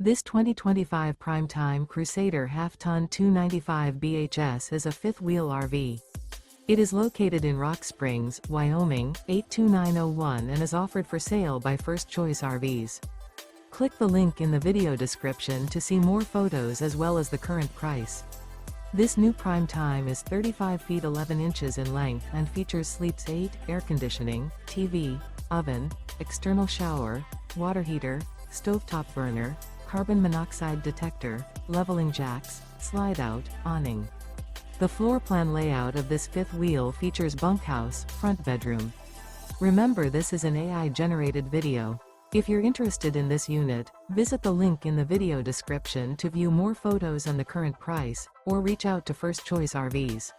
This 2025 primetime Crusader half-ton 295 BHS is a fifth-wheel RV. It is located in Rock Springs, Wyoming, 82901 and is offered for sale by First Choice RVs. Click the link in the video description to see more photos as well as the current price. This new primetime is 35 feet 11 inches in length and features sleeps 8, air conditioning, TV, oven, external shower, water heater, stovetop burner, carbon monoxide detector, leveling jacks, slide-out, awning. The floor plan layout of this fifth wheel features bunkhouse, front bedroom. Remember, this is an AI-generated video. If you're interested in this unit, visit the link in the video description to view more photos and the current price, or reach out to First Choice RVs.